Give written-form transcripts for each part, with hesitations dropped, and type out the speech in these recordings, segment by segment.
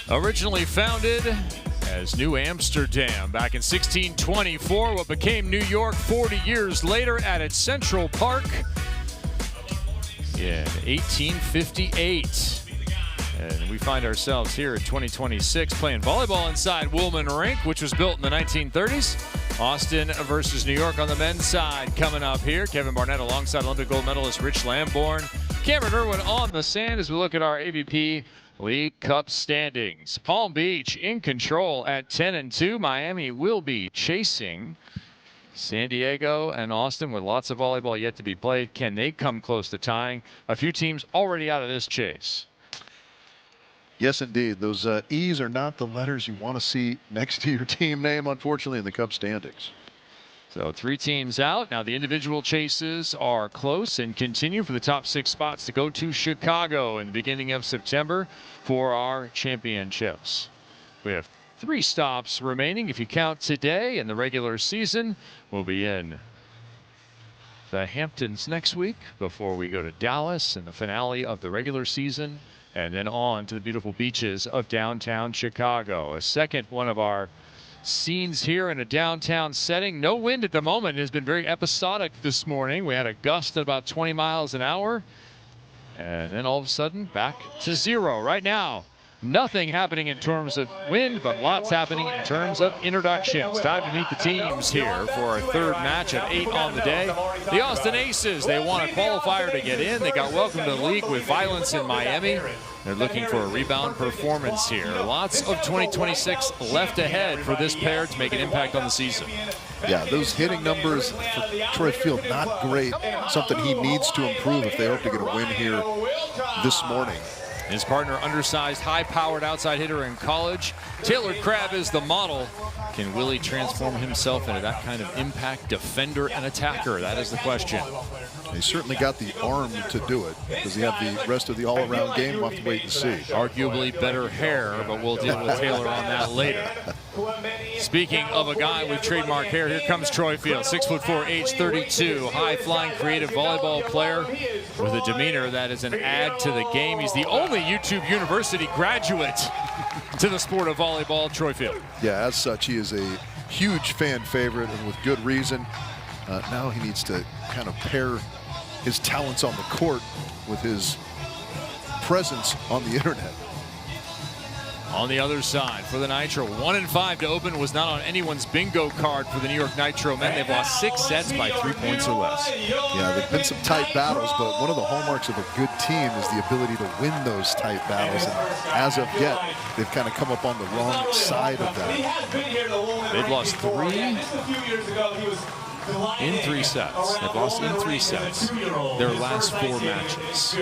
Originally founded as New Amsterdam back in 1624, what became New York 40 years later at its Central Park in 1858. And we find ourselves here in 2026 playing volleyball inside Woolman Rink, which was built in the 1930s. Austin versus New York on the men's side coming up here. Kevin Barnett alongside Olympic gold medalist Rich Lamborn. Cameron Irwin on the sand as we look at our AVP League Cup standings. Palm Beach in control at 10-2. Miami will be chasing San Diego and Austin with lots of volleyball yet to be played. Can they come close to tying? A few teams already out of this chase. Yes, indeed. Those E's are not the letters you want to see next to your team name, unfortunately, in the Cup standings. So 3 teams out. Now the individual chases are close and continue for the top 6 spots to go to Chicago in the beginning of September for our championships. We have 3 stops remaining if you count today in the regular season. We'll be in the Hamptons next week before we go to Dallas in the finale of the regular season, and then on to the beautiful beaches of downtown Chicago. A second one of our scenes here in a downtown setting. No wind at the moment. It has been very episodic this morning. We had a gust at about 20 miles an hour, and then all of a sudden back to 0 right now. Nothing happening in terms of wind, but lots happening in terms of introductions. Time to meet the teams here for our 3rd match of 8 on the day. The Austin Aces, they won a qualifier to get in. They got welcomed to the league with violence in Miami. They're looking for a rebound performance here. Lots of 2026 left ahead for this pair to make an impact on the season. Yeah, those hitting numbers for Troy Field, not great. Something he needs to improve if they hope to get a win here this morning. His partner, undersized, high-powered outside hitter in college. Taylor Crabb is the model. Can Willie transform himself into that kind of impact defender and attacker? That is the question. He certainly got the arm to do it. Does he have the rest of the all-around game? We'll have to wait and see. Arguably better hair, but we'll deal with Taylor on that later. Speaking of a guy with trademark hair, here comes Troy Field, 6'4", age 32, high-flying, creative volleyball player with a demeanor that is an add to the game. He's the only YouTube University graduate to the sport of volleyball, Troy Field. Yeah, as such, he is a huge fan favorite, and with good reason. Now he needs to kind of pair his talents on the court with his presence on the internet. On the other side for the Nitro, 1-5 to open was not on anyone's bingo card for the New York Nitro men. They've lost 6 sets by 3 points or less. Yeah, there've been some tight battles, but one of the hallmarks of a good team is the ability to win those tight battles. And as of yet, they've kind of come up on the wrong side of that. They've lost 3 in 3 sets. They've lost in 3 sets their last 4 matches.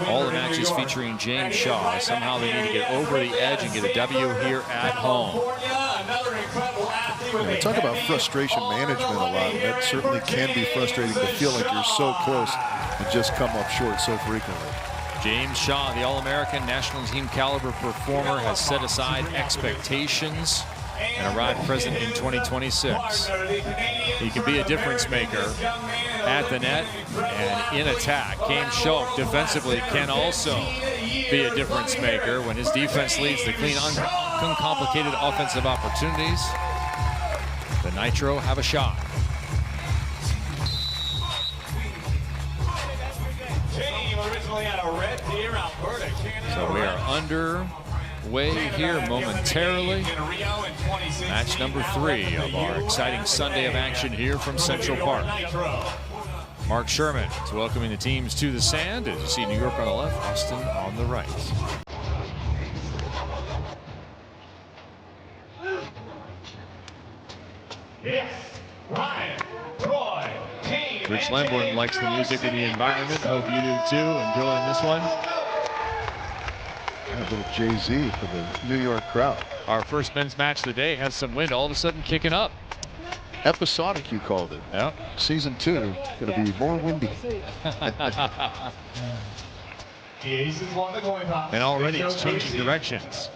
All the matches featuring James Shaw. Somehow they need to get over the edge and get a W here at home. We talk about frustration management a lot, and that certainly can be frustrating to feel like you're so close and just come up short so frequently. James Shaw, the All-American national team caliber performer, has set aside expectations and arrived present in 2026. He can be a difference maker at the net and in attack. James Shaw defensively can also be a difference maker when his defense leads the clean, uncomplicated offensive opportunities. The Nitro have a shot. So we are underway here momentarily. Match number 3 of our exciting Sunday of action here from Central Park. Mark Sherman is welcoming the teams to the sand as you see New York on the left, Austin on the right. Rich Lamborn likes the music and the environment. Hope you do too. Enjoying this one. A little Jay-Z for the New York crowd. Our first men's match of the day has some wind all of a sudden kicking up. Episodic, you called it. Yep. Season 2, going to be more windy. And already it's changing directions.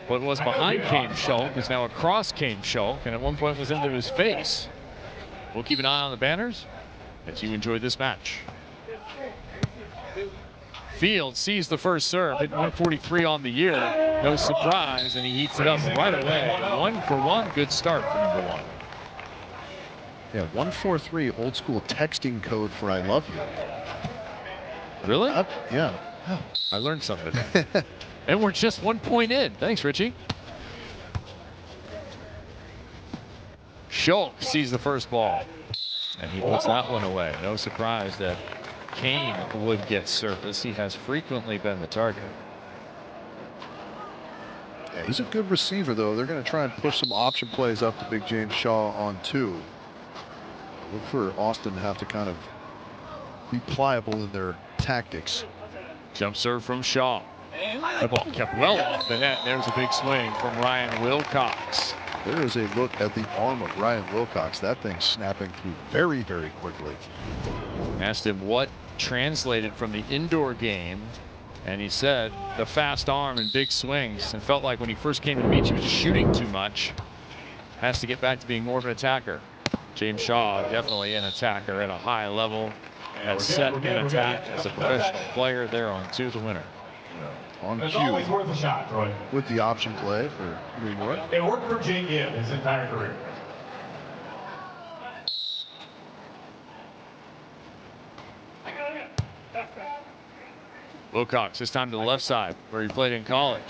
What was behind Kane Schulk is now across Kane Schulk, and at one point was into his face. We'll keep an eye on the banners as you enjoy this match. Field sees the first serve, hit 143 on the year. No surprise, and he heats it up right away. 1-for-1, good start for number 1. Yeah, 143, old school texting code for I love you. Really? Yeah. Oh, I learned something today. And we're just 1 point in. Thanks, Richie. Schultz sees the first ball, and he puts that one away. No surprise that Kane would get service. He has frequently been the target. Yeah, he's a good receiver, though. They're going to try and push some option plays up to Big James Shaw on 2. Look for Austin to have to kind of be pliable in their tactics. Jump serve from Shaw. The ball kept well off the net. There's a big swing from Ryan Wilcox. There is a look at the arm of Ryan Wilcox. That thing's snapping through very, very quickly. Asked him what translated from the indoor game, and he said the fast arm and big swings, and felt like when he first came to the beach he was shooting too much. Has to get back to being more of an attacker. James Shaw, definitely an attacker at a high level, has set an attack as a professional player. There on 2, the winner. On It's cue always worth a shot, Troy. with the option play for New York. It worked for Jay Gibb his entire career. Wilcox this time to the left side where he played in college.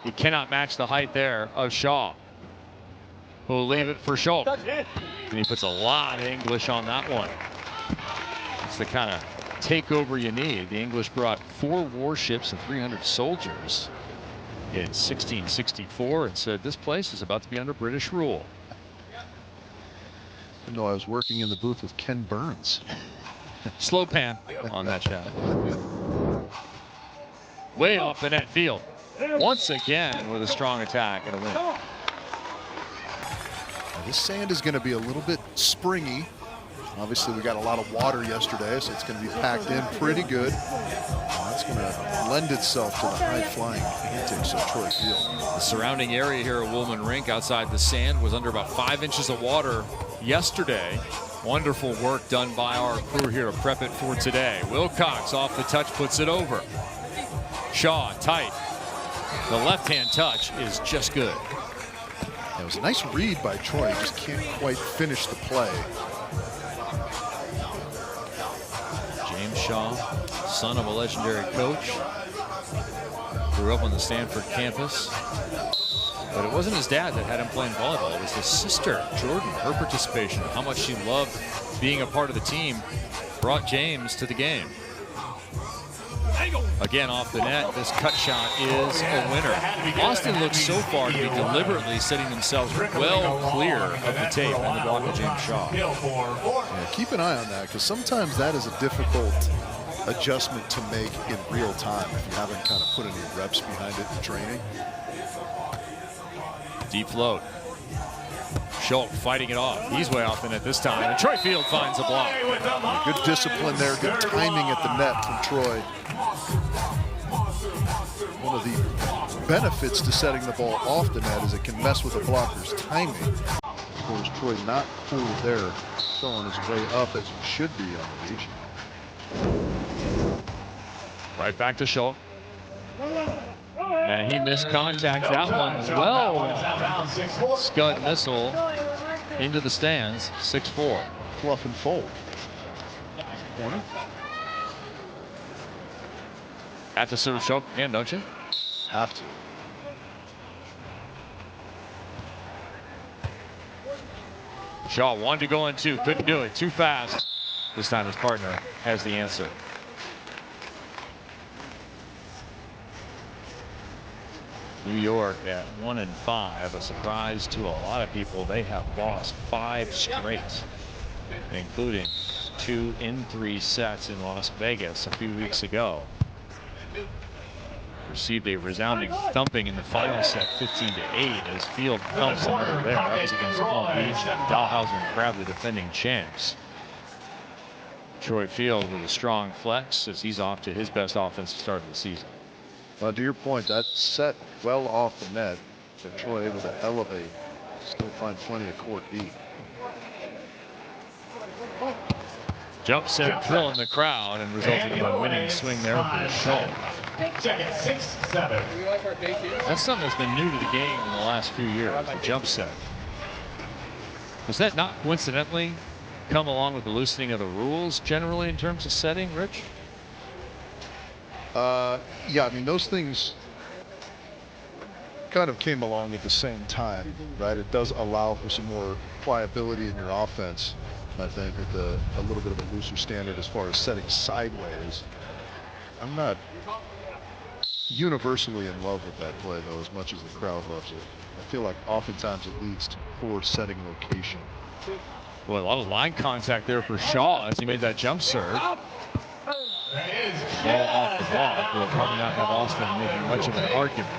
He cannot match the height there of Shaw. Who'll leave it for Schultz. And he puts a lot of English on that one. It's the kind of takeover you need. The English brought 4 warships and 300 soldiers in 1664 and said this place is about to be under British rule. I know I was working in the booth with Ken Burns. Slow pan on that shot. Way off the net field. Once again with a strong attack and a win. Now, this sand is going to be a little bit springy. Obviously, we got a lot of water yesterday, so it's going to be packed in pretty good. That's going to lend itself to the high-flying antics of Troy Field. The surrounding area here at Woolman Rink outside the sand was under about 5 inches of water yesterday. Wonderful work done by our crew here to prep it for today. Wilcox off the touch puts it over. Shaw tight. The left-hand touch is just good. It was a nice read by Troy, just can't quite finish the play. James Shaw, son of a legendary coach, grew up on the Stanford campus. But it wasn't his dad that had him playing volleyball. It was his sister, Jordan. Her participation, how much she loved being a part of the team, brought James to the game. Again off the net, this cut shot is a winner. Austin looks so far to be deliberately setting themselves well clear of the tape on the block of James Shaw. Yeah, keep an eye on that, because sometimes that is a difficult adjustment to make in real time if you haven't kind of put any reps behind it in training. Deep float. Schultz fighting it off. He's way off the net this time, and Troy Field finds a block. Good discipline there, good timing at the net from Troy. One of the benefits to setting the ball off the net is it can mess with the blocker's timing. Of course, Troy not fully there, showing his way up as he should be on the beach. Right back to Schultz. And he missed contact that one as well. Scud missile into the stands, 6-4. Fluff and fold. Corner. Have to serve Schultz again, don't you? Have to. Shaw wanted to go in 2, couldn't do it, too fast. This time his partner has the answer. New York at 1-5, a surprise to a lot of people. They have lost 5 straight, including 2 in 3 sets in Las Vegas a few weeks ago. Received a resounding thumping in the final set, 15-8, as Field thumps another there. That was against Palm Beach and Dahlhausen and Crab, the defending champs. Troy Field with a strong flex as he's off to his best offensive start of the season. Well, to your point, that set well off the net. But Troy able to elevate, still find plenty of court deep. Jump set filling the crowd and resulting in a winning swing there for Schultz. Check it, 6-7. That's something that's been new to the game in the last few years, the jump set. Does that not coincidentally come along with the loosening of the rules generally in terms of setting, Rich? Yeah, I mean, those things kind of came along at the same time, right? It does allow for some more pliability in your offense, I think, with a little bit of a looser standard as far as setting sideways. I'm not universally in love with that play, though, as much as the crowd loves it. I feel like oftentimes it leads to poor setting location. Well, a lot of line contact there for Shaw as he made that jump serve. Ball off the block. We'll probably not have Austin making much of an argument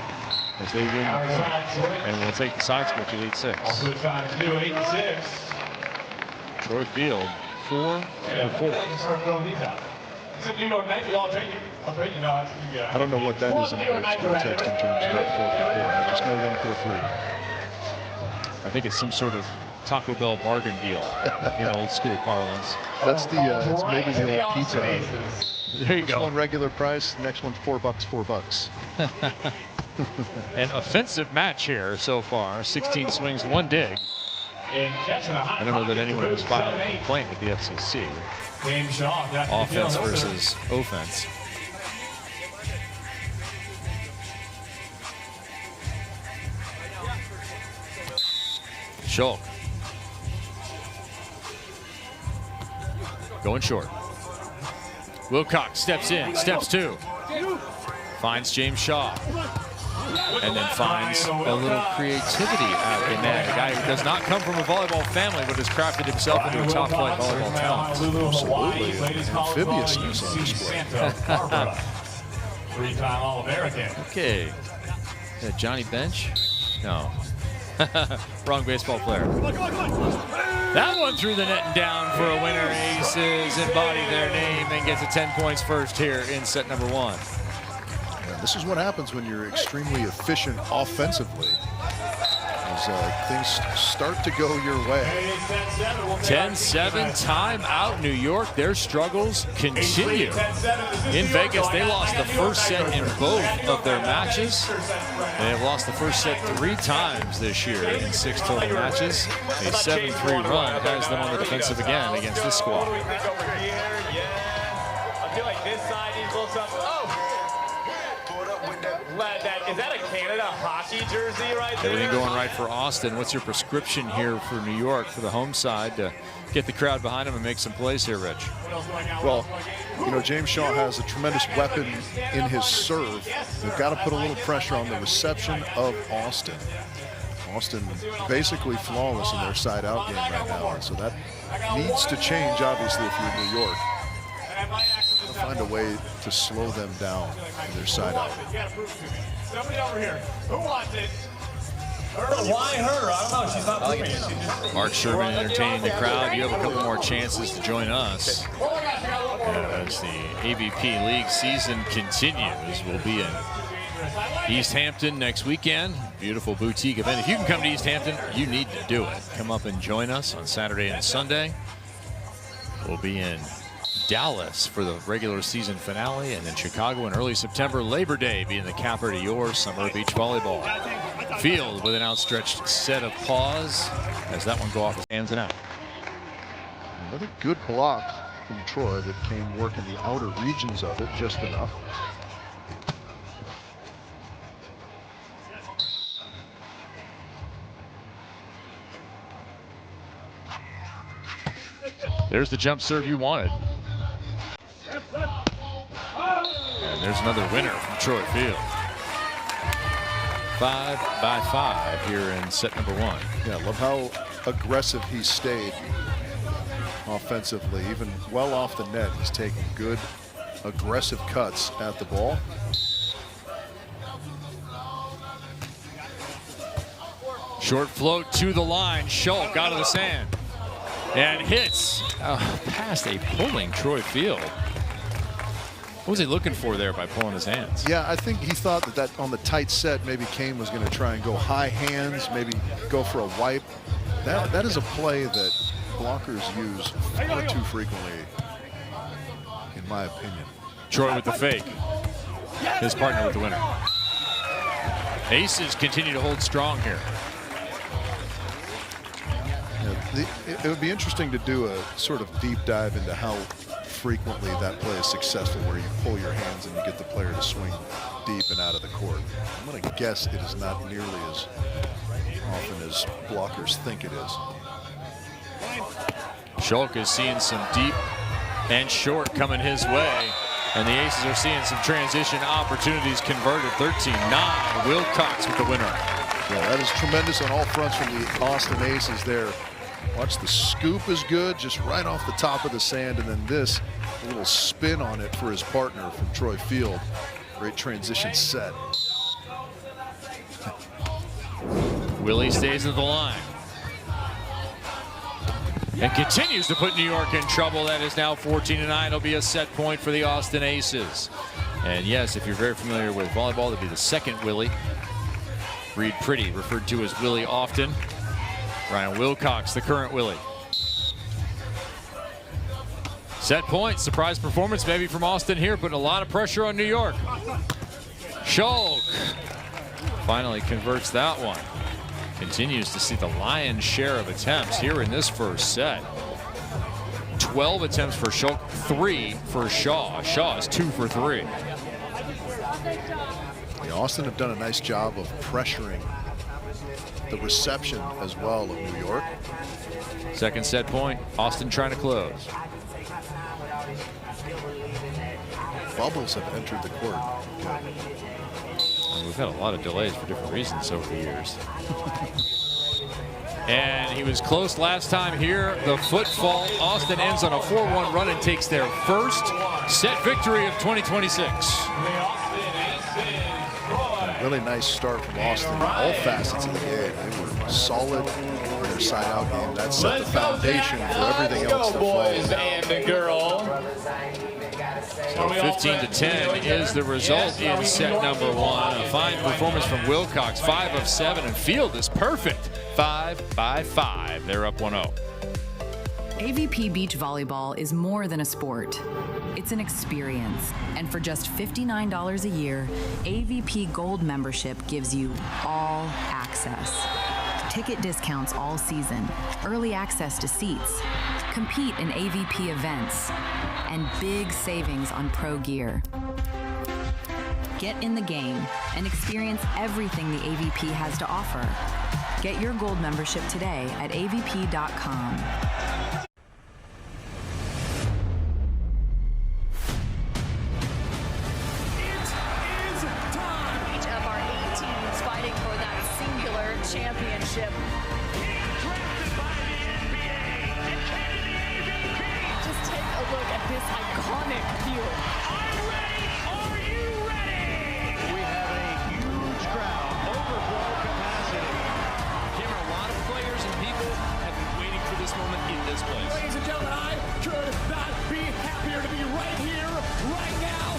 as they win the point. And we'll take the side switch at 8-6. Troy Field, 4 for 4. I don't know what that is in context in terms of that 4 for 4. I just know 1 for 3. I think it's some sort of Taco Bell bargain deal in old school parlance. That's it's maybe the old pizza. There you First go. one regular price, next one $4, $4. An offensive match here so far. 16 swings, 1 dig. I don't know that anyone has filed a complaint with the FCC. Offense versus offense. Schulk. Going short. Wilcox steps in, steps 2. Finds James Shaw. And then finds a little creativity out in that. A guy who does not come from a volleyball family, but has crafted himself into a top-flight volleyball talent. Absolutely. Amphibiousness on display. Three-time All-American. Okay. Johnny Bench? No. Wrong baseball player. That one through the net and down for a winner. Aces embody their name and gets a 10 points first here in set number 1. This is what happens when you're extremely efficient offensively. As things start to go your way. 10-7 timeout New York. Their struggles continue. In Vegas, they lost the first set in both of their matches. They have lost the first set 3 times this year in 6 total matches. A 7-3 run has them on the defensive again against this squad. I feel like this side needs a little something. Is that a Canada hockey jersey right there? Everything going right for Austin. What's your prescription here for New York for the home side to get the crowd behind him and make some plays here, Rich? Well, you know, James Shaw has a tremendous weapon in his serve. They've got to put a little pressure on the reception of Austin. Austin basically flawless in their side-out game right now, and so that needs to change, obviously, if you're New York. Find a way to slow them down in their side-out. Somebody over here. Who wants it? Her? Why her? I don't know. She's not moving. Mark Sherman entertaining the crowd. You have a couple more chances to join us as the AVP League season continues. We'll be in East Hampton next weekend. Beautiful boutique event. If you can come to East Hampton, you need to do it. Come up and join us on Saturday and Sunday. We'll be in Dallas for the regular season finale, and then Chicago in early September. Labor Day being the capper to your summer beach volleyball. Field with an outstretched set of paws as that one go off his hands and out. Another good block from Troy that came working the outer regions of it just enough. There's the jump serve you wanted. And there's another winner from Troy Field. 5 by 5 here in set number 1. Yeah, love how aggressive he stayed offensively. Even well off the net, he's taking good, aggressive cuts at the ball. Short float to the line. Schulk out of the sand. And hits past a pulling Troy Field. What was he looking for there by pulling his hands? Yeah, I think he thought that on the tight set, maybe Kane was going to try and go high hands, maybe go for a wipe. That is a play that blockers use far too frequently, in my opinion. Troy with the fake. his partner with the winner. Aces continue to hold strong here. It would be interesting to do a sort of deep dive into how frequently that play is successful, where you pull your hands and you get the player to swing deep and out of the court. I'm going to guess it is not nearly as often as blockers think it is. Schulk is seeing some deep and short coming his way, and the Aces are seeing some transition opportunities converted. 13-9, Wilcox with the winner. Yeah, that is tremendous on all fronts from the Austin Aces there. Watch, the scoop is good, just right off the top of the sand, and then this little spin on it for his partner from Troy Field. Great transition set. Willie stays at the line and continues to put New York in trouble. That is now 14-9. It'll be a set point for the Austin Aces. And yes, if you're very familiar with volleyball, it'll be the second Willie. Reed Pretty, referred to as Willie often. Ryan Wilcox, the current Willie. Set point, surprise performance maybe from Austin here, putting a lot of pressure on New York. Schulk finally converts that one. Continues to see the lion's share of attempts here in this first set. 12 attempts for Schulk, 3 for Shaw. Shaw is 2 for 3. Yeah, Austin have done a nice job of pressuring the reception as well of New York. Second set point, Austin trying to close. Bubbles have entered the court. We've had a lot of delays for different reasons over the years. And he was close last time here. The foot fault. Austin ends on a 4-1 run and takes their first set victory of 2026. Really nice start from Austin in all facets of the game. They were solid in their side-out game. That set the foundation for everything else to follow. And the girl. So 15-10 is the result in set number 1. A fine performance from Wilcox, 5 of 7, and Field is perfect. 5 by 5. They're up 1-0. AVP Beach Volleyball is more than a sport. It's an experience. And for just $59 a year, AVP Gold membership gives you all access. Ticket discounts all season, early access to seats, compete in AVP events, and big savings on pro gear. Get in the game and experience everything the AVP has to offer. Get your gold membership today at avp.com. Each of our 8 teams fighting for that singular championship. Drafted by the NBA and came to the AVP. Just take a look at this iconic field. I'm ready. Are you ready? We have a huge crowd, overflow capacity. Cameron, a lot of players and people have been waiting for this moment in this place. Ladies and gentlemen, I could not be happier to be right here, right now.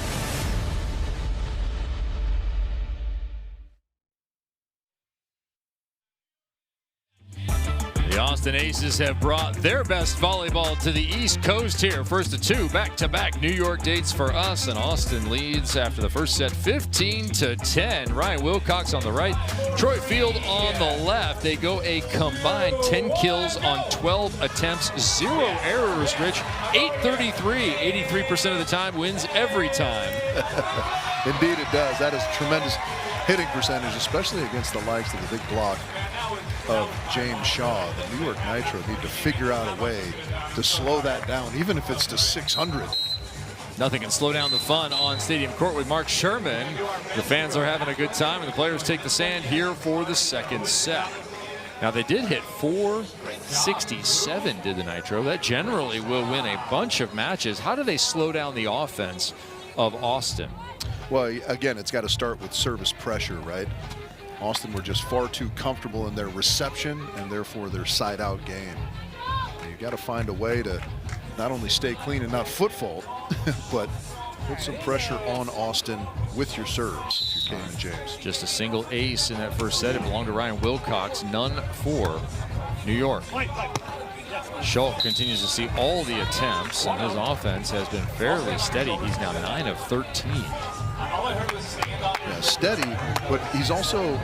The Austin Aces have brought their best volleyball to the East Coast here. First of 2 back-to-back New York dates for us, and Austin leads after the first set 15-10. Ryan Wilcox on the right, Troy Field on the left. They go a combined 10 kills on 12 attempts, 0 errors, Rich. 833, 83% of the time, wins every time. Indeed it does. That is tremendous hitting percentage, especially against the likes of the big block of James Shaw. The New York Nitro need to figure out a way to slow that down, even if it's to 600. Nothing can slow down the fun on Stadium Court with Mark Sherman. The fans are having a good time, and the players take the sand here for the second set. Now, they did hit 467, did the Nitro. That generally will win a bunch of matches. How do they slow down the offense of Austin? Well, again, it's got to start with service pressure, right? Austin were just far too comfortable in their reception and therefore their side-out game. You've got to find a way to not only stay clean and not foot fault, but put some pressure on Austin with your serves if you're Cayman James. Just a single ace in that first set. It belonged to Ryan Wilcox, none for New York. Schulk continues to see all the attempts, and his offense has been fairly steady. He's now 9 of 13. All I heard was steady, but he's also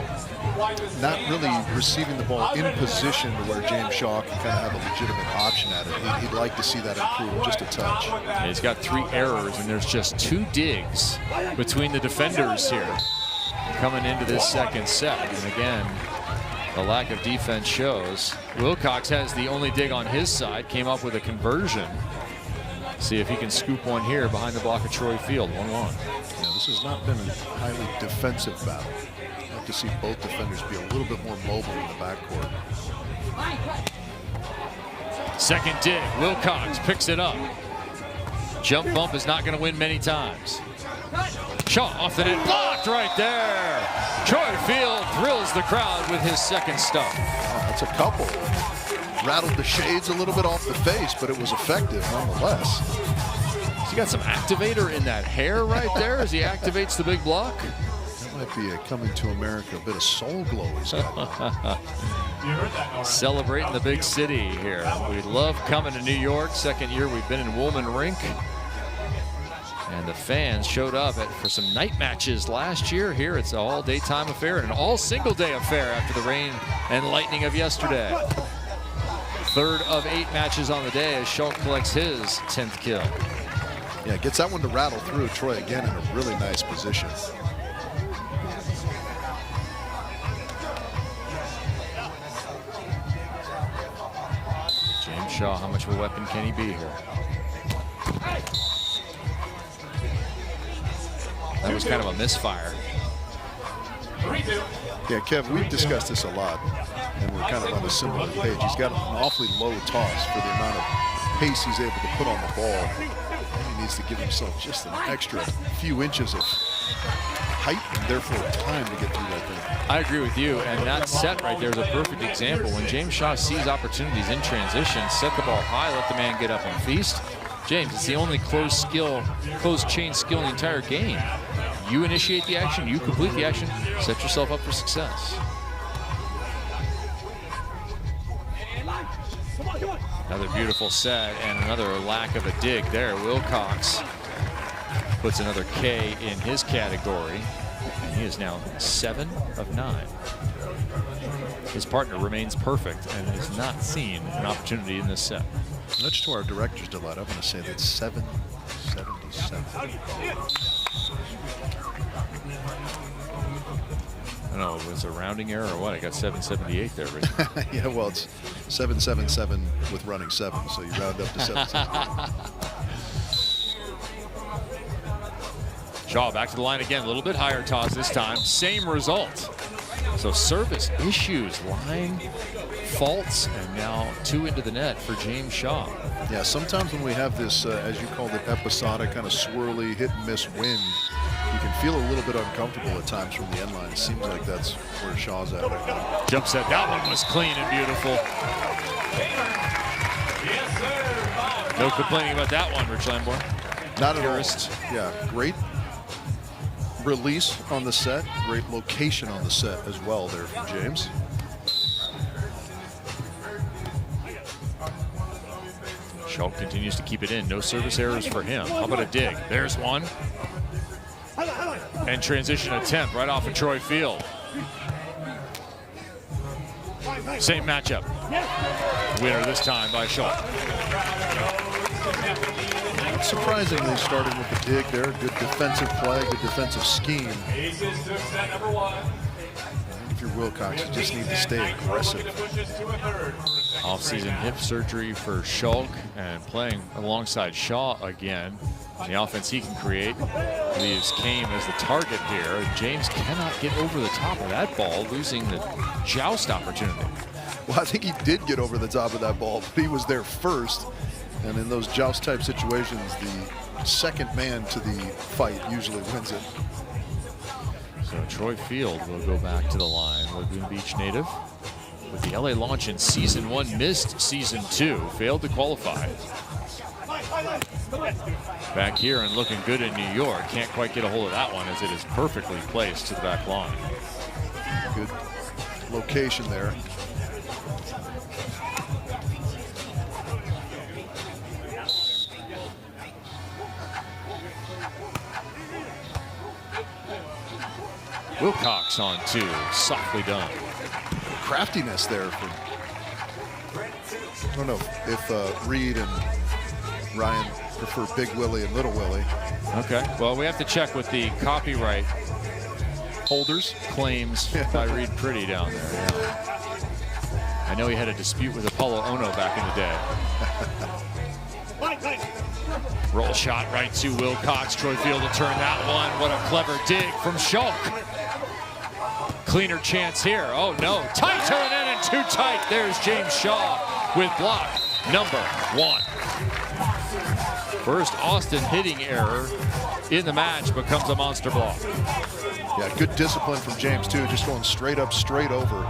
not really receiving the ball in position to where James Shaw can kind of have a legitimate option at it. He'd like to see that improve just a touch. Yeah, he's got 3 errors, and there's just 2 digs between the defenders here coming into this second set. And again, the lack of defense shows. Wilcox has the only dig on his side, came up with a conversion. See if he can scoop one here behind the block of Troy Field. 1-1. Yeah, this has not been a highly defensive battle. I'd like to see both defenders be a little bit more mobile in the backcourt. Second dig, Wilcox picks it up. Jump bump is not going to win many times. Shaw off the net, blocked right there. Troy Field thrills the crowd with his second stop. Oh, that's a couple. Rattled the shades a little bit off the face, but it was effective nonetheless. He's got some activator in that hair right there as he activates the big block. That might be a coming to America, a bit of soul glow he's got. Celebrating the big city here. We love coming to New York. Second year we've been in Woolman Rink. And the fans showed up for some night matches last year. Here it's an all daytime affair and an all single day affair after the rain and lightning of yesterday. 3rd of 8 matches on the day as Schultz collects his 10th kill. Yeah, gets that one to rattle through. Troy again in a really nice position. James Shaw, how much of a weapon can he be here? That was kind of a misfire. Yeah, Kev, we've discussed this a lot, and we're kind of on a similar page. He's got an awfully low toss for the amount of pace he's able to put on the ball. He needs to give himself just an extra few inches of height and therefore time to get through that thing. I agree with you, and that set right there is a perfect example. When James Shaw sees opportunities in transition, set the ball high, let the man get up and feast. James, it's the only closed chain skill in the entire game. You initiate the action, you complete the action, set yourself up for success. Another beautiful set and another lack of a dig there. Wilcox puts another K in his category, and he is now 7 of 9. His partner remains perfect and has not seen an opportunity in this set. Much to our director's delight, I'm going to say that's 777. I don't know, was it a rounding error or what? I got 778 there, Rick. Yeah, well, it's 777 with running 7, so you round up to 778. Shaw back to the line again, a little bit higher toss this time. Same result. So service issues, line faults, and now 2 into the net for James Shaw. Yeah, sometimes when we have this, as you called it, episodic, kind of swirly, hit and miss wind, you can feel a little bit uncomfortable at times from the end line. It seems like that's where Shaw's at right now. Jump set, that one was clean and beautiful. No complaining about that one, Rich Lamborn. Not at all. Purist. Yeah, great release on the set, great location on the set as well there from James. Schultz continues to keep it in. No service errors for him. How about a dig? There's one. And transition attempt right off of Troy Field. Same matchup. Winner this time by Schultz. Surprisingly started with the dig there. Good defensive play, good defensive scheme. If you're Wilcox, you just need to stay aggressive. Off-season hip surgery for Schultz and playing alongside Shaw again. The offense he can create leaves Kame as the target here. James cannot get over the top of that ball, losing the joust opportunity. Well, I think he did get over the top of that ball, but he was there first. And in those joust type situations, the second man to the fight usually wins it. So Troy Field will go back to the line. Lagoon Beach native with the LA launch in season 1, missed season 2, failed to qualify. Back here and looking good in New York. Can't quite get a hold of that one as it is perfectly placed to the back line. Good location there. Wilcox on 2, softly done. Craftiness there. I don't know if Reed and Ryan prefer Big Willie and Little Willie. Okay, well, we have to check with the copyright Holders. claims by Reed Pretty down there. Yeah. I know he had a dispute with Apollo Ono back in the day. Roll shot right to Wilcox. Troy Field will turn that one. What a clever dig from Schulk. Cleaner chance here. Oh no, tight to the net and too tight. There's James Shaw with block number 1. First Austin hitting error in the match becomes a monster block. Yeah, good discipline from James too, just going straight up, straight over.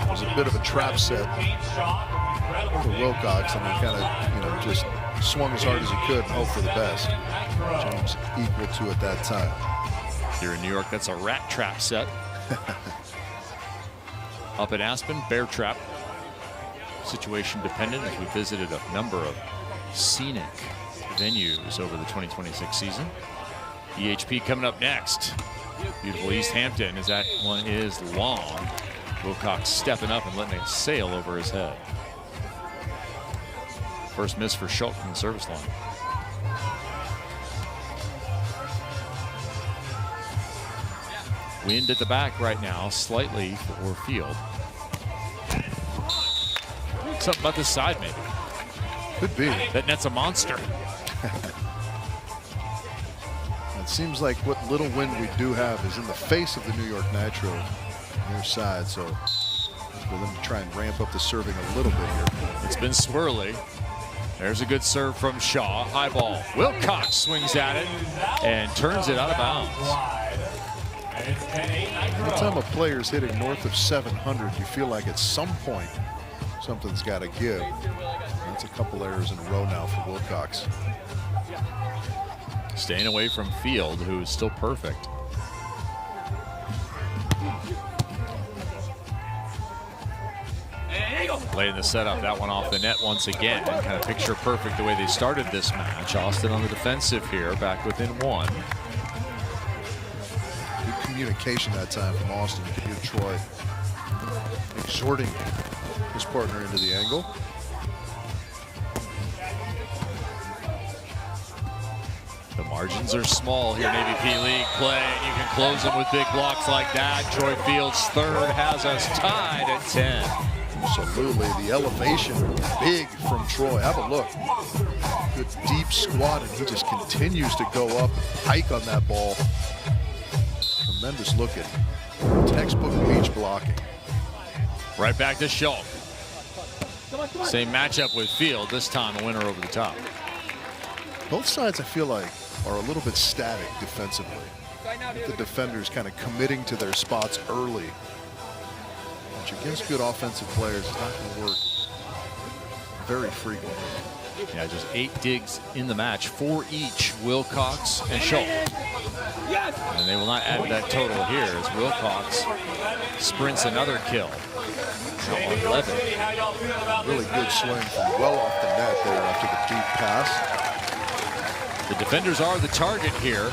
It was a bit of a trap set for Wilcox, and he kind of, just swung as hard as he could and hoped for the best. James equal to it that time. Here in New York, that's a rat trap set. Up at Aspen, bear trap. Situation dependent as we visited a number of scenic venues over the 2026 season. EHP coming up next. Beautiful East Hampton as that one is long. Wilcox stepping up and letting it sail over his head. First miss for Schultz from the service line. Wind at the back right now, slightly for Field. Something about this side, maybe. Could be. That net's a monster. It seems like what little wind we do have is in the face of the New York Nitro near side, so for them to try and ramp up the serving a little bit here. It's been swirly. There's a good serve from Shaw. High ball. Wilcox swings at it and turns it out of bounds. Every time a player's hitting north of 700, you feel like at some point something's got to give. That's a couple errors in a row now for Wilcox. Staying away from Field, who is still perfect. Laying the setup, that one off the net once again. Kind of picture perfect the way they started this match. Austin on the defensive here, back within 1. Good communication that time from Austin. You can hear Troy exhorting his partner into the angle. The margins are small here in AVP League play, and you can close them with big blocks like that. Troy Field's third has us tied at 10. Absolutely, the elevation big from Troy. Have a look. Good deep squat, and he just continues to go up and hike on that ball. Tremendous looking. Textbook beach blocking. Right back to Schultz. Same matchup with Field, this time a winner over the top. Both sides, I feel like, are a little bit static defensively. The defenders kind of committing to their spots early, which against good offensive players is not going to work very frequently. Yeah, just 8 digs in the match, 4 each, Wilcox and Schultz. And they will not add to that total here as Wilcox sprints another kill. Now on 11. Really good swing from well off the net there after the deep pass. The defenders are the target here.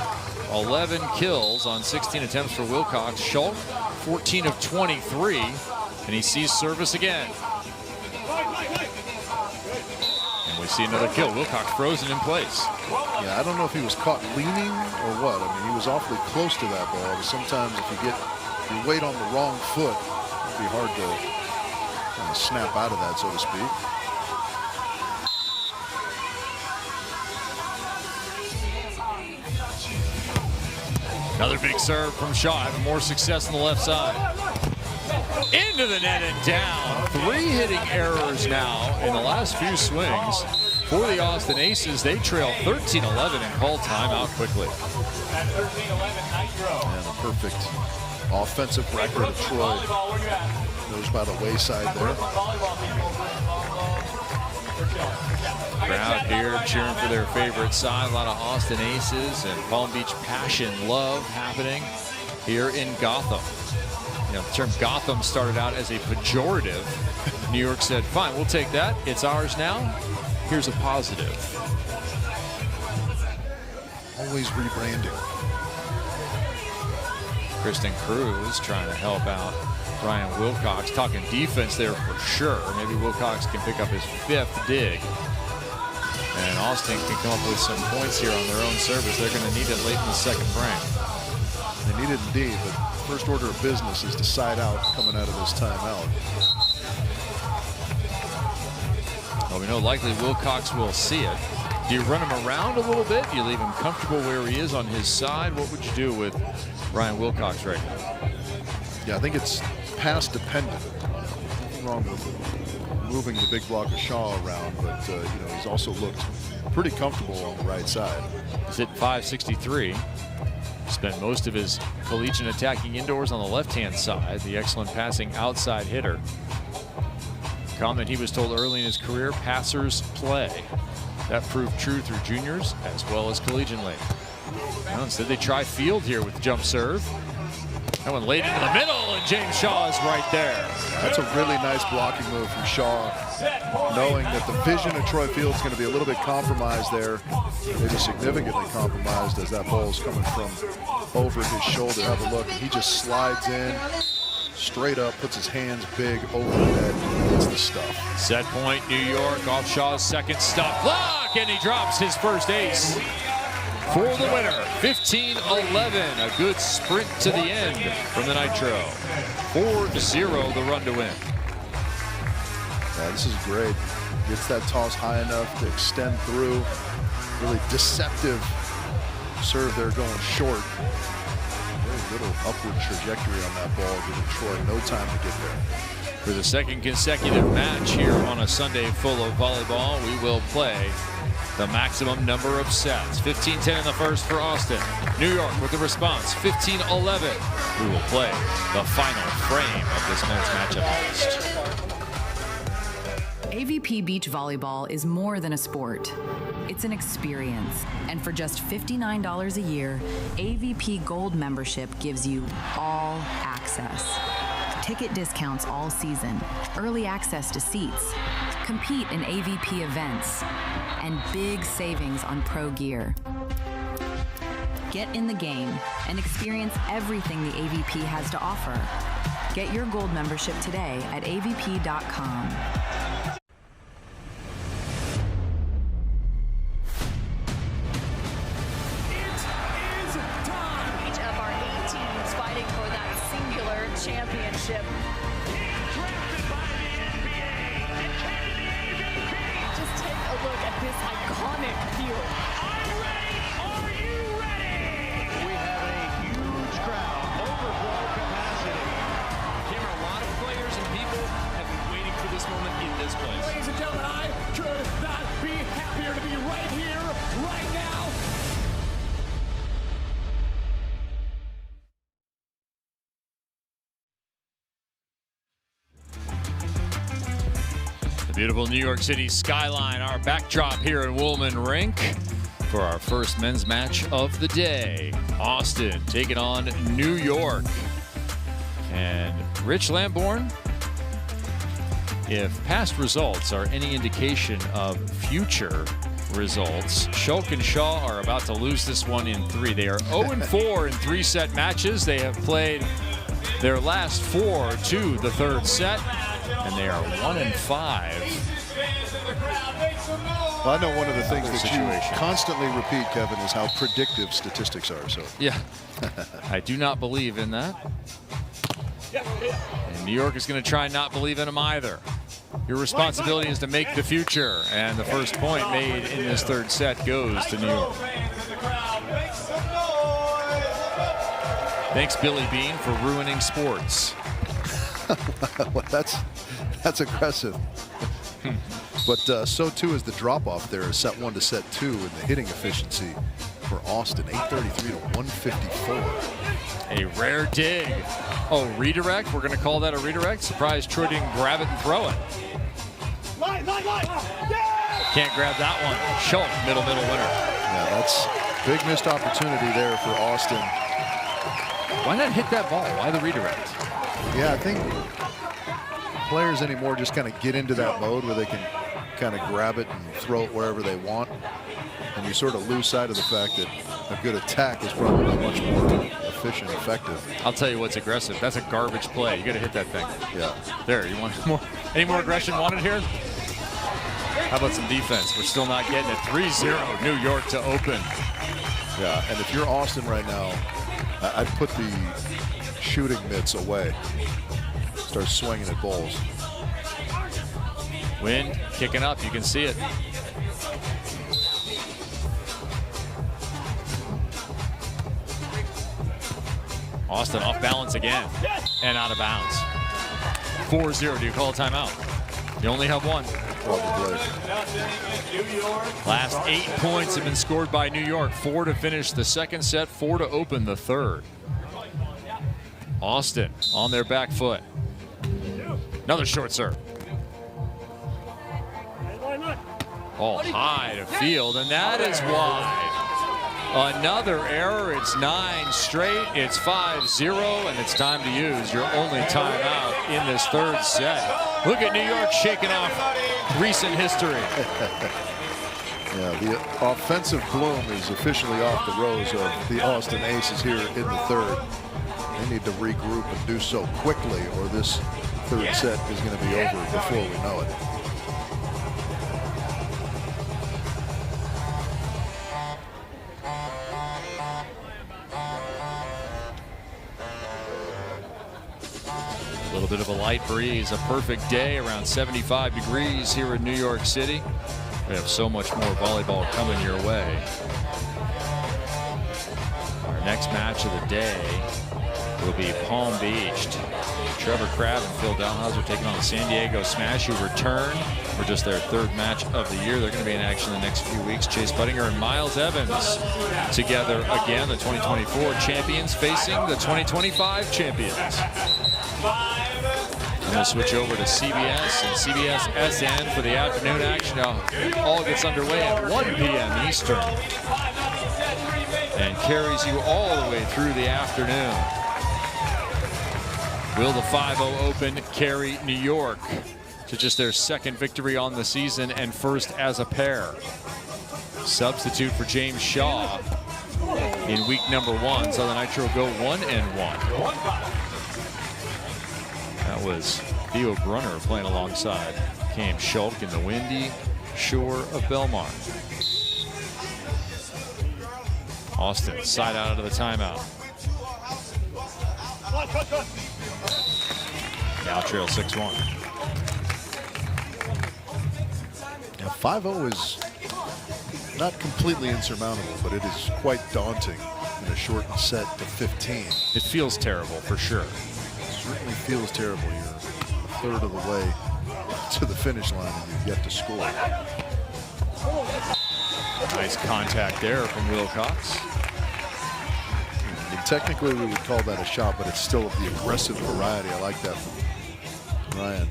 11 kills on 16 attempts for Wilcox. Schultz, 14 of 23, and he sees service again. And we see another kill. Wilcox frozen in place. Yeah, I don't know if he was caught leaning or what. I mean, he was awfully close to that ball. But sometimes if you get your weight on the wrong foot, it'd be hard to kind of snap out of that, so to speak. Another big serve from Shaw, having more success on the left side. Into the net and down. 3 hitting errors now in the last few swings for the Austin Aces. They trail 13-11 and call timeout quickly. And a perfect offensive record of Troy goes by the wayside there. Crowd here cheering for their favorite side. A lot of Austin Aces and Palm Beach passion love happening here in Gotham. You know, the term Gotham started out as a pejorative. New York said, fine, we'll take that. It's ours now. Here's a positive. Always rebranding. Kristen Cruz trying to help out Ryan Wilcox. Talking defense there for sure. Maybe Wilcox can pick up his 5th dig. And Austin can come up with some points here on their own service. They're going to need it late in the 2nd frame. They need it indeed, but first order of business is to side out coming out of this timeout. Well, we know likely Wilcox will see it. Do you run him around a little bit? Do you leave him comfortable where he is on his side? What would you do with Ryan Wilcox right now? Yeah, I think it's pass dependent. Nothing wrong with moving the big block of Shaw around, but you know, he's also looked pretty comfortable on the right side. He's hit .563. Spent most of his collegiate attacking indoors on the left-hand side. The excellent passing outside hitter. Comment he was told early in his career, passers play. That proved true through juniors as well as collegiately. Now instead they try field here with the jump serve. That one laid into the middle, and James Shaw is right there. That's a really nice blocking move from Shaw, knowing that the vision of Troy Field is going to be a little bit compromised there, maybe significantly compromised as that ball is coming from over his shoulder. Have a look. He just slides in, straight up, puts his hands big over the net, hits the stuff. Set point, New York, off Shaw's 2nd stop block, and he drops his first ace for the winner. 15-11, a good sprint to the end from the Nitro. 4-0 the run to win. Yeah, this is great. Gets that toss high enough to extend through. Really deceptive serve there going short. Very little upward trajectory on that ball, giving Troy no time to get there. For the 2nd consecutive match here on a Sunday full of volleyball, we will play the maximum number of sets. 15-10 in the first for Austin. New York with the response, 15-11. We will play the final frame of this men's matchup next. AVP Beach Volleyball is more than a sport. It's an experience. And for just $59 a year, AVP Gold membership gives you all access. Ticket discounts all season, early access to seats, compete in AVP events, and big savings on pro gear. Get in the game and experience everything the AVP has to offer. Get your gold membership today at avp.com. Championship. Drafted by the NBA and came to the AVP. Just take a look at this iconic field. I'm ready. Are you ready? We have a huge crowd, overflow capacity. Cameron, a lot of players and people have been waiting for this moment in this place. Ladies and gentlemen, I could not be happier to be right here, right now. Beautiful New York City skyline, our backdrop here in Woolman Rink for our first men's match of the day. Austin taking on New York. And Rich Lamborn, if past results are any indication of future results, Shulk and Shaw are about to lose this one in 3. They are 0-4 in 3-set matches. They have played their last 4 to the 3rd set. And they are 1-5. Well, I know one of the things that you constantly repeat, Kevin, is how predictive statistics are. So yeah, I do not believe in that. And New York is going to try not believe in them either. Your responsibility is to make the future, and the first point made in this 3rd set goes to New York. Thanks, Billy Bean, for ruining sports. Well, that's aggressive. But so too is the drop-off there, set 1 to set 2, and the hitting efficiency for Austin, 833 to 154. A rare dig. Oh, redirect? We're going to call that a redirect? Surprised Troy didn't grab it and throw it. Can't grab that one. Schultz, middle winner. Yeah, that's big missed opportunity there for Austin. Why not hit that ball? Why the redirect? Yeah, I think players anymore just kind of get into that mode where they can kind of grab it and throw it wherever they want. And you sort of lose sight of the fact that a good attack is probably much more efficient, effective. I'll tell you what's aggressive. That's a garbage play. You got to hit that thing. Yeah. There, you want more? Any more aggression wanted here? How about some defense? We're still not getting it. 3-0 New York to open. Yeah, and if you're Austin right now, I'd put the shooting mitts away. Start swinging at balls. Wind kicking up. You can see it. Austin off balance again and out of bounds. 4-0. Do you call a timeout? You only have one. Probably. Last 8 points have been scored by New York. 4 to finish the second set, 4 to open the third. Austin on their back foot. Another short serve. All high to field, and that is wide. Another error. It's 9 straight. It's 5-0, and it's time to use your only timeout in this third set. Look at New York shaking off recent history. Yeah, the offensive bloom is officially off the rose of the Austin Aces here in the third. They need to regroup and do so quickly, or this third set is going to be over before we know it. A little bit of a light breeze, a perfect day, around 75 degrees here in New York City. We have so much more volleyball coming your way. Our next match of the day will be Palm Beach. Trevor Crabb and Phil Dalhausser taking on the San Diego Smash, who return for just their third match of the year. They're going to be in action the next few weeks. Chase Buttinger and Miles Evans together again, the 2024 champions facing the 2025 champions. And we'll switch over to CBS and CBS SN for the afternoon action. Now, all gets underway at 1 p.m. Eastern and carries you all the way through the afternoon. Will the 5-0 Open carry New York to just their second victory on the season and first as a pair? Substitute for James Shaw in week number 1. So the Nitro go 1-1. That was Theo Brunner playing alongside Cam Schulk in the windy shore of Belmar. Austin side out of the timeout. Now trail 6-1. Now 5-0 is not completely insurmountable, but it is quite daunting in a shortened set to 15. It feels terrible for sure. It certainly feels terrible. You're a third of the way to the finish line and you've yet to score. Nice contact there from Wilcox. I mean, technically we would call that a shot, but it's still of the aggressive variety. I like that from Ryan.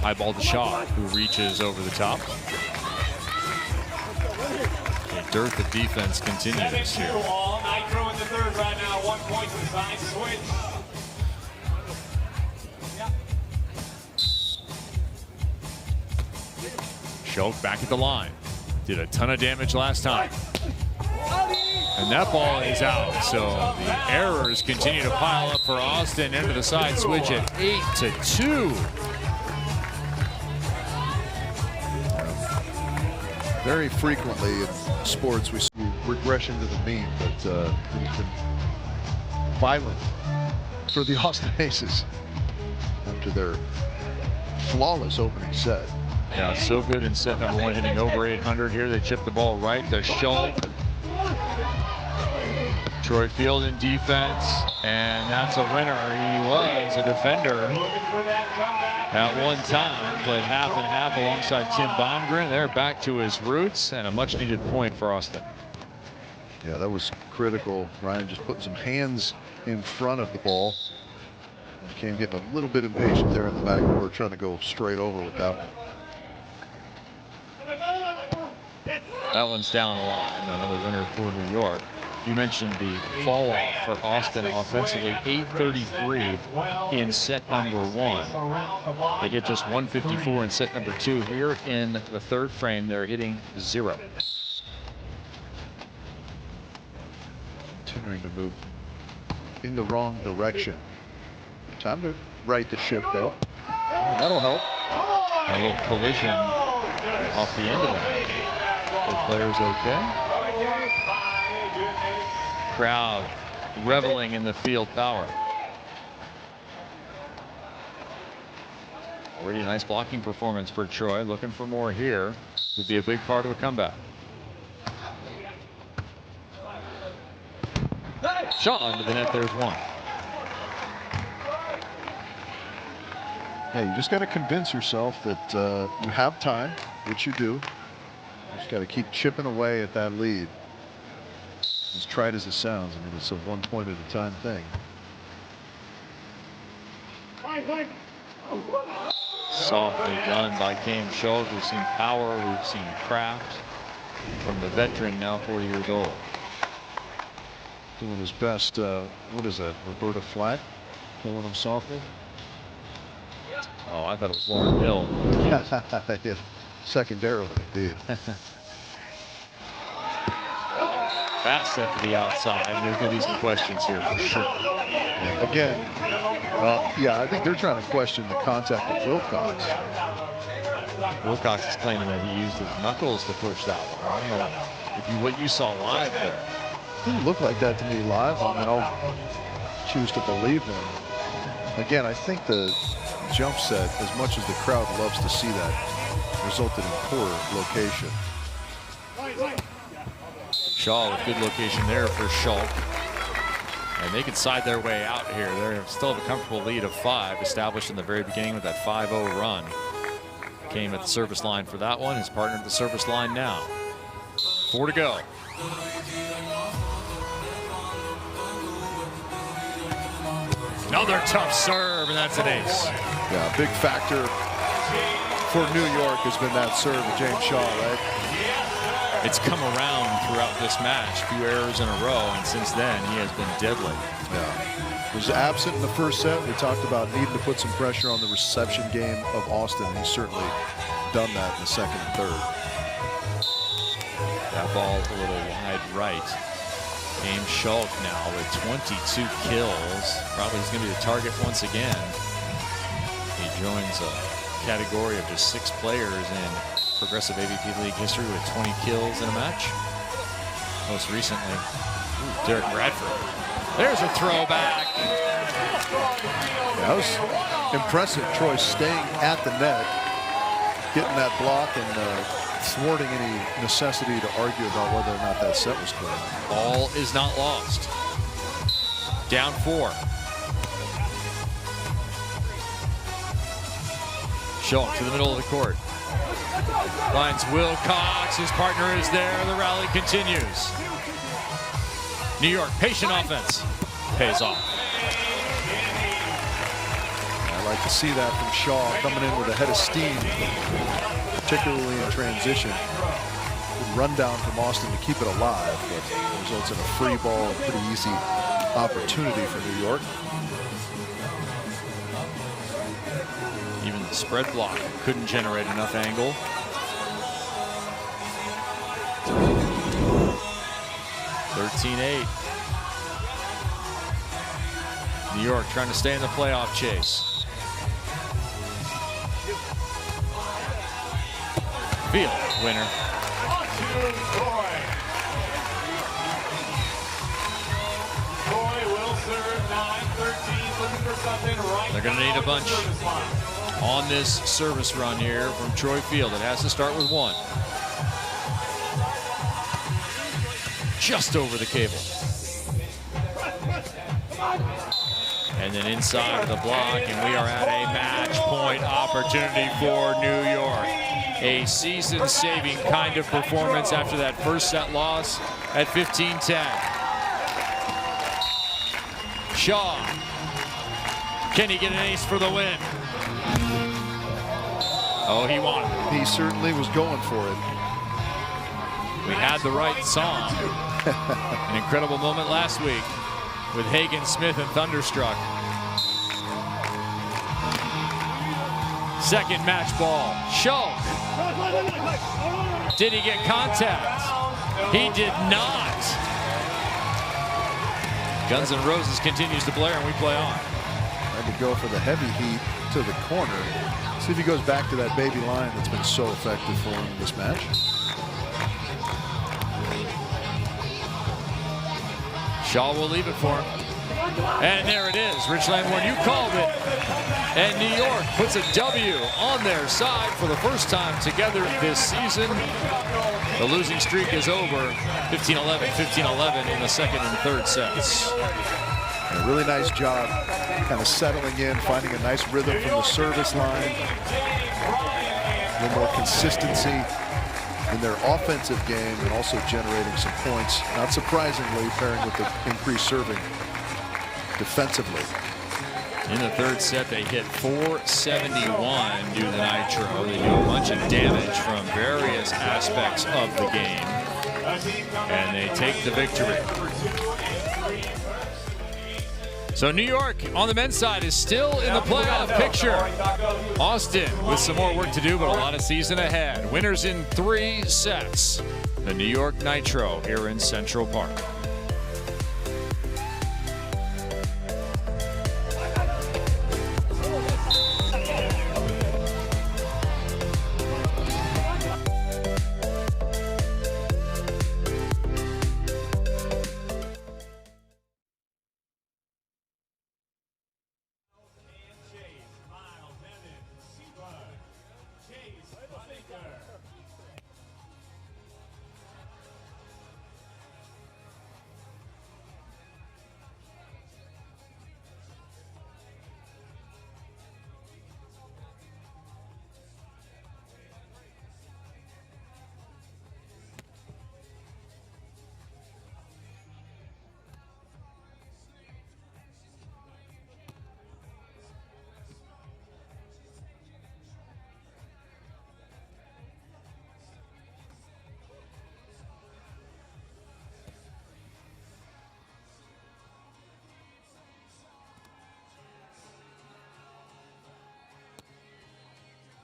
Eyeball the shot, who reaches over the top. The dearth of defense continues here. Nitro in the third right now. 1 point to the side switch. Schulk back at the line. Did a ton of damage last time. And that ball is out. So the errors continue to pile up for Austin. Into the side switch at 8-2. Very frequently in sports we see regression to the mean, but it's been violent for the Austin Aces after their flawless opening set. Yeah, so good in set number 1, hitting over 800 here. They chip the ball right to Schulk. Troy Field in defense, and that's a winner. He was a defender at one time, played half and half alongside Tim Baumgren. They're back to his roots, and a much needed point for Austin. Yeah, that was critical. Ryan just put some hands in front of the ball. Came getting a little bit impatient there in the backcourt, trying to go straight over with that one. That one's down the line. Another winner for New York. You mentioned the fall off for Austin offensively, 833 in set number 1. They hit just 154 in set number 2. Here in the third frame, they're hitting 0. Continuing to move in the wrong direction. Time to right the ship, though. That'll help. A little collision off the end of that. The players okay. Crowd reveling in the field power. Already a nice blocking performance for Troy. Looking for more here. Would be a big part of a comeback. Shot under the net. There's one. Yeah, you just got to convince yourself that you have time, which you do. You just got to keep chipping away at that lead. As trite as it sounds, I mean, it's a 1 point at a time thing. Softly done by Cam Schultz. We've seen power, we've seen craft from the veteran, now 40 years old. Doing his best, what is that, Roberta Flack? Killing him softly? Oh, I thought it was Lauren Hill. Yeah, secondarily, indeed. Fast set to the outside. There's going to be some questions here for sure. Yeah, again, yeah, I think they're trying to question the contact of Wilcox. Wilcox is claiming that he used his knuckles to push that one. I don't know if what you saw live there. It didn't look like that to me live. I mean, I'll choose to believe him. Again, I think the jump set, as much as the crowd loves to see that, resulted in poor location. Shaw with good location there for Schultz. And they can side their way out here. They still have a comfortable lead of 5 established in the very beginning with that 5-0 run. Came at the service line for that one. His partner at the service line now. 4 to go. Another tough serve, and that's an ace. Yeah, a big factor for New York has been that serve of James Shaw, right? It's come around throughout this match, a few errors in a row, and since then he has been deadly. Yeah. Was absent in the first set. We talked about needing to put some pressure on the reception game of Austin. He's certainly done that in the second and third. That ball a little wide right. James Schultz now with 22 kills. Probably he's going to be the target once again. He joins a category of just 6 players in progressive AVP League history with 20 kills in a match. Most recently, Derek Bradford. There's a throwback. Yeah, that was impressive. Troy staying at the net, getting that block, and thwarting any necessity to argue about whether or not that set was clear. All is not lost. Down 4. Schultz to the middle of the court. Finds Wilcox. His partner is there. The rally continues. New York, patient offense. Pays off. I like to see that from Shaw coming in with a head of steam, particularly in transition. Good rundown from Austin to keep it alive, but results in a free ball, a pretty easy opportunity for New York. Even the spread block couldn't generate enough angle. 13-8. New York trying to stay in the playoff chase. Field winner. They're going to need a bunch on this service run here from Troy Field. It has to start with 1. Just over the cable. And then inside of the block, and we are at a match point opportunity for New York. A season-saving kind of performance after that first set loss at 15-10. Shaw. Can he get an ace for the win? Oh, he wanted it. He certainly was going for it. We had the right song. An incredible moment last week with Hagen, Smith, and Thunderstruck. Second match ball. Schulk. Did he get contact? He did not. Guns N' Roses continues to blare, and we play on. Trying to go for the heavy heat to the corner. See if he goes back to that baby line that's been so effective for him in this match. Shaw will leave it for him. And there it is. Rich Lamborn, you called it. And New York puts a W on their side for the first time together this season. The losing streak is over. 15-11, 15-11 in the second and third sets. A really nice job kind of settling in, finding a nice rhythm from the service line. A little more consistency in their offensive game and also generating some points. Not surprisingly, pairing with the increased serving defensively. In the third set, they hit 471 due to the Nitro. They do a bunch of damage from various aspects of the game. And they take the victory. So New York on the men's side is still in the playoff picture. Austin with some more work to do, but a lot of season ahead. Winners in 3 sets. The New York Nitro here in Central Park.